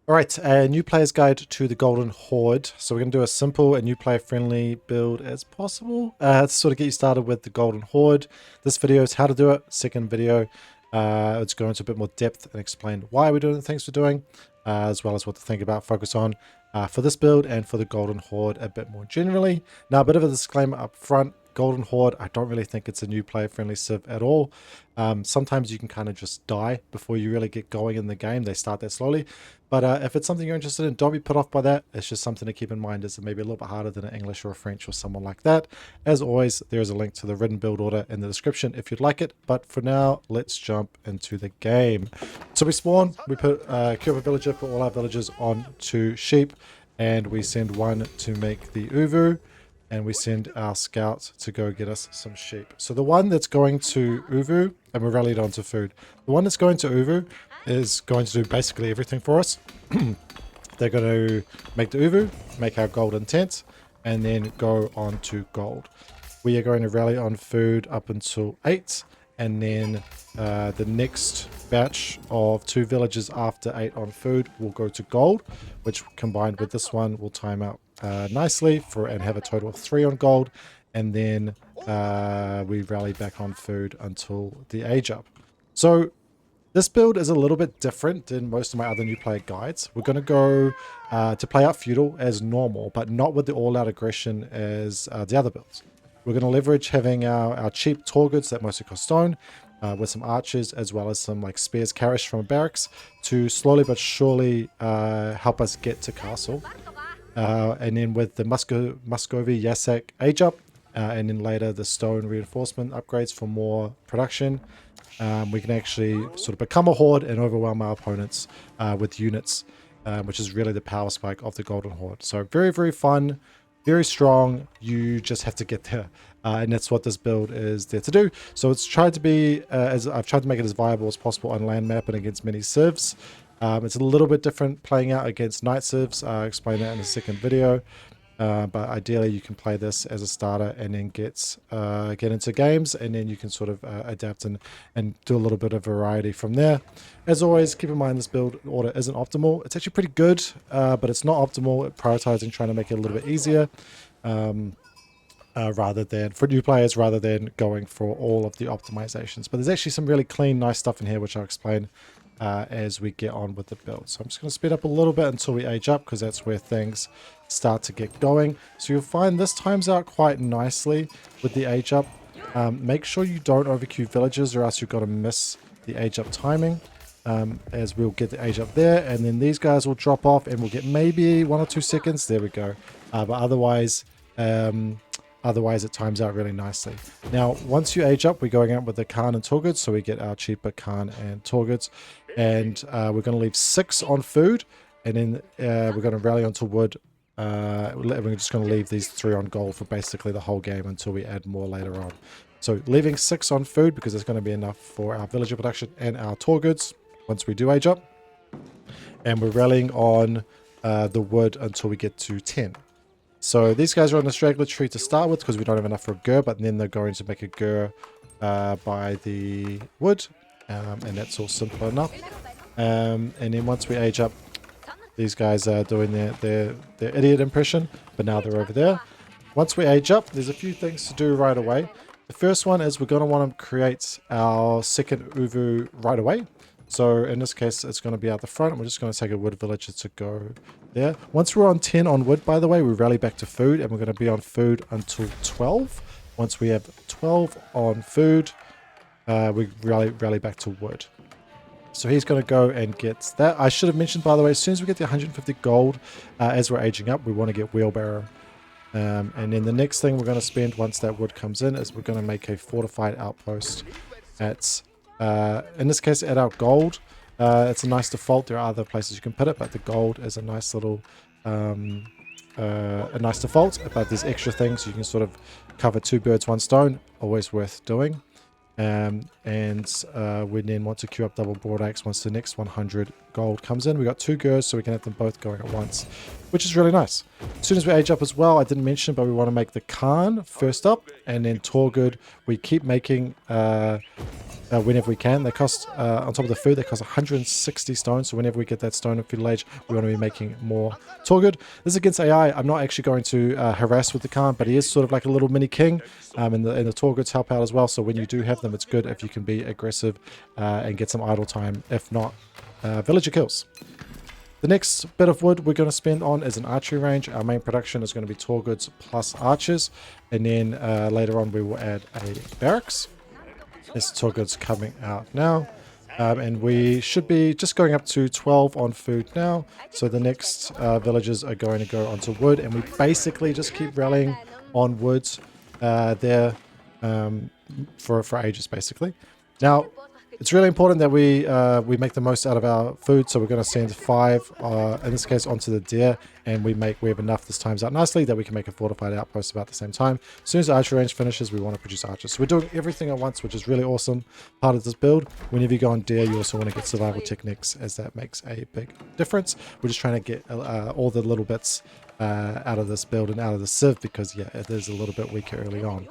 Alright, a new player's guide to the Golden Horde. So we're going to do a simple and new player friendly build as possible to sort of get you started with the Golden Horde. This video is how to do it. Second video, let's go into a bit more depth and explain why we're doing the things we're doing, as well as what to think about, focus on for this build and for the Golden Horde a bit more generally. Now, a bit of a disclaimer up front. Golden Horde, I don't really think it's a new player friendly civ at all. Sometimes you can kind of just die before you really get going in the game. They start that slowly. But if it's something you're interested in, don't be put off by that. It's just something to keep in mind. Is maybe a little bit harder than an English or a French or someone like that. As always, there is a link to the written build order in the description if you'd like it. But for now, let's jump into the game. So we spawn, we put queue up a villager, put all our villagers on to sheep, and we send one to make the uvu. And we send our scouts to go get us some sheep. So the one that's going to Uvu, and we're rallied onto food. The one that's going to Uvu is going to do basically everything for us. They're going to make the Uvu, make our golden tent, and then go on to gold. We are going to rally on food up until 8, and then the next batch of 2 villages after 8 on food will go to gold, which combined with this one will time out nicely and have a total of 3 on gold, and then we rally back on food until the age up. So this build is a little bit different than most of my other new player guides. We're going to go to play out feudal as normal, but not with the all-out aggression as the other builds. We're going to leverage having our cheap tall goods that mostly cost stone, with some archers as well as some like spears carriage from barracks to slowly but surely help us get to castle. And then with the Muscovy Yasak age up, and then later the stone reinforcement upgrades for more production, we can actually sort of become a horde and overwhelm our opponents with units, which is really the power spike of the Golden Horde. So very, very fun, very strong. You just have to get there. And that's what this build is there to do. So it's tried to be, I've tried to make it as viable as possible on land map and against many civs. It's a little bit different playing out against night civs. I'll explain that in a second video. But ideally you can play this as a starter and then get into games, and then you can sort of adapt and do a little bit of variety from there. As always, keep in mind this build order isn't optimal. It's actually pretty good, but it's not optimal at prioritizing, trying to make it a little bit easier. Rather than for new players, rather than going for all of the optimizations. But there's actually some really clean, nice stuff in here, which I'll explain as we get on with the build. So I'm just going to speed up a little bit until we age up, because that's where things start to get going. So you'll find this times out quite nicely with the age up. Make sure you don't overqueue villages, or else you're going to miss the age up timing. As we'll get the age up there, and then these guys will drop off, and we'll get maybe 1 or 2 seconds. There we go. But otherwise it times out really nicely. Now, once you age up, we're going out with the Khan and Torgoods, so we get our cheaper Khan and Torgoods, and we're going to leave 6 on food, and then we're going to rally onto wood. We're just going to leave these 3 on gold for basically the whole game until we add more later on. So leaving 6 on food, because it's going to be enough for our villager production and our Torgoods once we do age up, and we're rallying on the wood until we get to 10. So these guys are on the straggler tree to start with, because we don't have enough for a gur, but then they're going to make a gur by the wood, and that's all simple enough. And then once we age up, these guys are doing their idiot impression, but now they're over there. Once we age up, there's a few things to do right away. The first one is we're going to want to create our second uvu right away. So in this case, it's going to be out the front. We're just going to take a wood villager to go there. Once we're on 10 on wood, by the way, we rally back to food, and we're going to be on food until 12. Once we have 12 on food, we rally back to wood. So he's going to go and get that. I should have mentioned, by the way, as soon as we get the 150 gold, as we're aging up, we want to get wheelbarrow. And then the next thing we're going to spend once that wood comes in is we're going to make a fortified outpost at... in this case, at our gold. It's a nice default. There are other places you can put it, but the gold is a nice little a nice default. But there's extra things you can sort of cover 2 birds 1 stone. Always worth doing. And we then want to queue up double broad axe once the next 100 gold comes in. We got 2 gurs, so we can have them both going at once, which is really nice. As soon as we age up as well, I didn't mention, but we want to make the Khan first up, and then Torgood. We keep making whenever we can. They cost, on top of the food, they cost 160 stone. So whenever we get that stone of feudal age, we want to be making more Torgood. This is against AI. I'm not actually going to harass with the Khan, but he is sort of like a little mini king, and the Torgoods help out as well. So when you do have them, it's good if you can be aggressive and get some idle time. If not, villager kills. The next bit of wood we're going to spend on is an archery range. Our main production is going to be Torgoods plus archers, and then later on we will add a barracks. This Torgood's coming out now, and we should be just going up to 12 on food now. So the next villagers are going to go onto wood, and we basically just keep rallying on woods there for ages basically. Now, it's really important that we make the most out of our food, so we're going to send 5, in this case, onto the deer, and we have enough this times out nicely that we can make a fortified outpost about the same time. As soon as the archery range finishes, we want to produce archers. So we're doing everything at once, which is really awesome part of this build. Whenever you go on deer, you also want to get survival techniques, as that makes a big difference. We're just trying to get all the little bits out of this build and out of the civ, because yeah, it is a little bit weaker early on.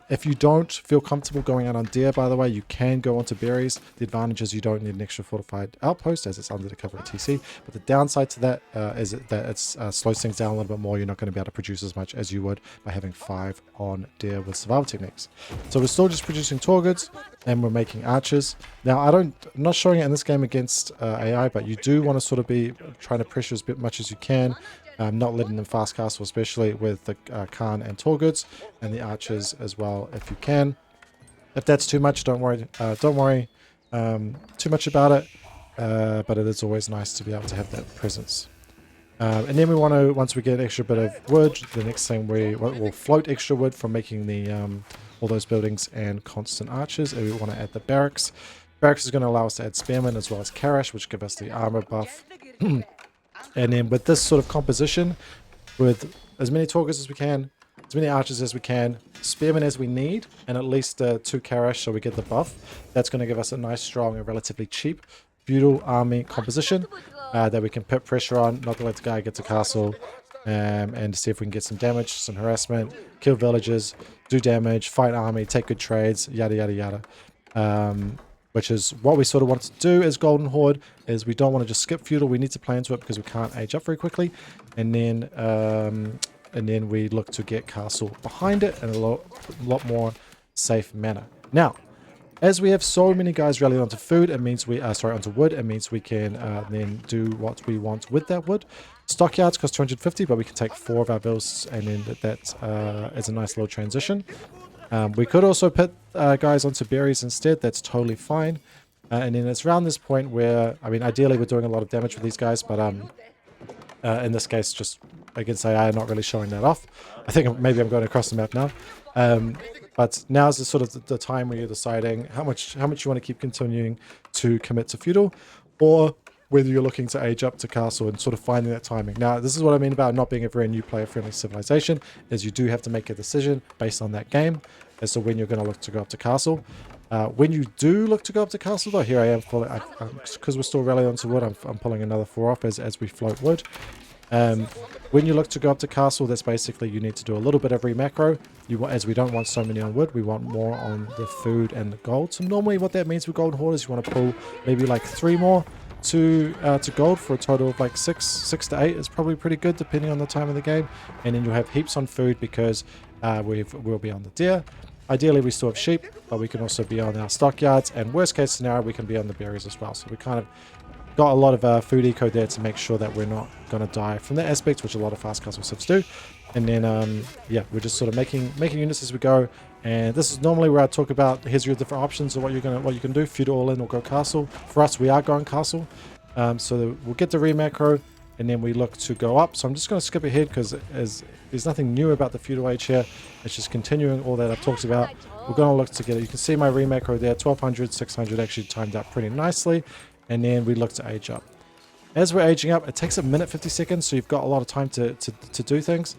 If you don't feel comfortable going out on deer, by the way, you can go onto berries. The advantage is you don't need an extra fortified outpost, as it's under the cover of TC. But the downside to that is that it slows things down a little bit more. You're not going to be able to produce as much as you would by having 5 on deer with survival techniques. So we're still just producing Torgoods, and we're making archers. Now, I'm not showing it in this game against AI, but you do want to sort of be trying to pressure as much as you can. Not letting them fast castle, especially with the Khan and Torgoods, and the archers as well if you can. If that's too much, don't worry too much about it, but it is always nice to be able to have that presence. And then we want to, once we get an extra bit of wood, the next thing we'll float extra wood from making the all those buildings and constant archers, and we want to add the barracks. Barracks is going to allow us to add spearmen as well as Karash, which give us the armor buff. And then with this sort of composition, with as many Torgoods as we can, as many archers as we can, spearmen as we need, and at least 2 Karash so we get the buff, that's going to give us a nice, strong, and relatively cheap feudal army composition that we can put pressure on, not to let the guy get to castle, and see if we can get some damage, some harassment, kill villagers, do damage, fight army, take good trades, yada, yada, yada. Which is what we sort of want to do as Golden Horde, is we don't want to just skip feudal. We need to play into it because we can't age up very quickly, and then we look to get castle behind it in a lot more safe manner. Now, as we have so many guys rallying onto food, it means onto wood. It means we can then do what we want with that wood. Stockyards cost 250, but we can take 4 of our builds, and then that is a nice little transition. We could also put guys onto berries instead. That's totally fine. And then it's around this point where, I mean, ideally we're doing a lot of damage with these guys, but in this case, just against AI, not really showing that off. I think maybe I'm going across the map now. But now is the sort of the time where you're deciding how much you want to keep continuing to commit to feudal, or whether you're looking to age up to castle and sort of finding that timing. Now, this is what I mean about not being a very new player-friendly civilization, is you do have to make a decision based on that game as to when you're going to look to go up to castle. When you do look to go up to castle, though, here I am, because we're still rallying onto wood, I'm pulling another 4 off as we float wood. When you look to go up to castle, that's basically you need to do a little bit of re-macro. As we don't want so many on wood, we want more on the food and the gold. So normally what that means with Golden Horde is you want to pull maybe like 3 more to gold for a total of like 6 to 8 is probably pretty good depending on the time of the game. And then you'll have heaps on food because we'll be on the deer. Ideally we still have sheep, but we can also be on our stockyards, and worst case scenario we can be on the berries as well. So we kind of got a lot of food eco there to make sure that we're not going to die from that aspect, which a lot of fast castle civs do. And then yeah, we're just sort of making units as we go. And this is normally where I talk about here's your different options of what you can do: feud all in or go castle. For us, we are going castle, so we'll get the re-macro, and then we look to go up. So I'm just going to skip ahead because there's nothing new about the feudal age here. It's just continuing all that I've talked about. We're going to look to get it. You can see my re-macro there, 1200, 600 actually timed out pretty nicely, and then we look to age up. As we're aging up, it takes a minute 50 seconds, so you've got a lot of time to do things.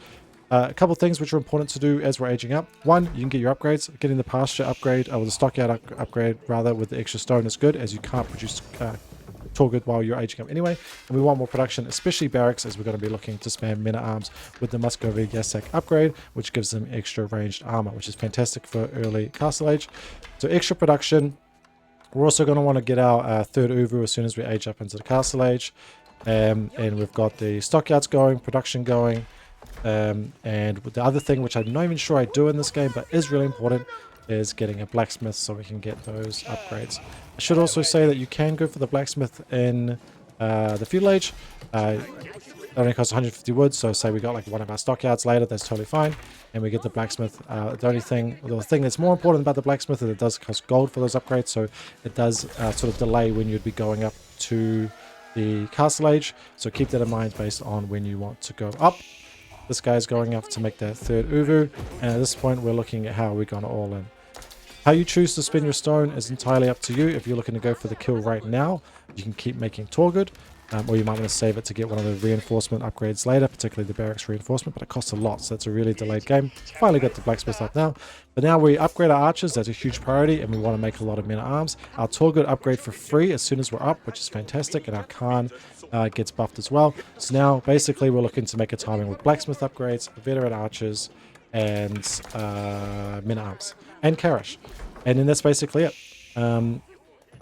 A couple of things which are important to do as we're aging up. One, you can get your upgrades. Getting the pasture upgrade, or the stockyard upgrade rather, with the extra stone is good, as you can't produce Torgood while you're aging up anyway. And we want more production, especially barracks, as we're going to be looking to spam men at arms with the Muscovy Yasak upgrade, which gives them extra ranged armor, which is fantastic for early Castle Age. So extra production. We're also going to want to get our third Uvu as soon as we age up into the Castle Age. And we've got the stockyards going, production going. And the other thing, which I'm not even sure I do in this game, but is really important, is getting a blacksmith so we can get those upgrades. I should also say that you can go for the blacksmith in the feudal age. It only costs 150 wood, so say we got like one of our stockyards later, that's totally fine. And we get the blacksmith. The thing that's more important about the blacksmith is it does cost gold for those upgrades, so it does sort of delay when you'd be going up to the Castle Age. So keep that in mind based on when you want to go up. This guy's going up to make that third Uvu, and at this point we're looking at how we're going to all in. How you choose to spend your stone is entirely up to you. If you're looking to go for the kill right now, you can keep making Torgood. Or you might want to save it to get one of the reinforcement upgrades later, particularly the barracks reinforcement, but it costs a lot, so that's a really delayed game. Finally got the blacksmith up now. But now we upgrade our archers, that's a huge priority, and we want to make a lot of men at arms. Our Torgood upgrade for free as soon as we're up, which is fantastic, and our Khan gets buffed as well. So now basically we're looking to make a timing with blacksmith upgrades, veteran archers, and men at arms, and Karash. And then that's basically it.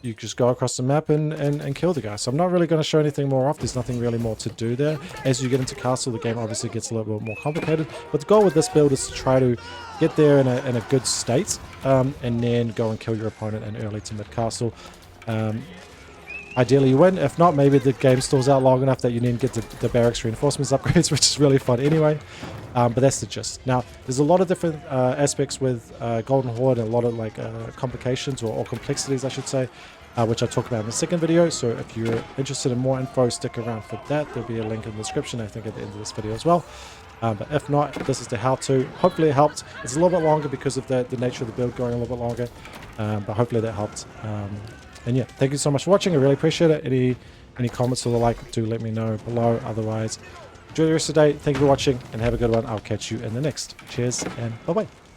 You just go across the map and kill the guy. So I'm not really going to show anything more off. There's nothing really more to do there. As you get into castle, the game obviously gets a little bit more complicated. But the goal with this build is to try to get there in a good state, and then go and kill your opponent in early to mid castle. Ideally you win. If not, maybe the game stalls out long enough that you need to get the barracks reinforcements upgrades, which is really fun anyway. But that's the gist. Now, there's a lot of different aspects with Golden Horde, and a lot of like complications or complexities, I should say, which I'll talk about in the second video. So if you're interested in more info, stick around for that. There'll be a link in the description, I think, at the end of this video as well. But if not, this is the how-to. Hopefully it helped. It's a little bit longer because of the nature of the build going a little bit longer. But hopefully that helped. And yeah, thank you so much for watching. I really appreciate it. Any comments or the like, do let me know below. Otherwise, enjoy the rest of the day. Thank you for watching and have a good one. I'll catch you in the next. Cheers and bye-bye.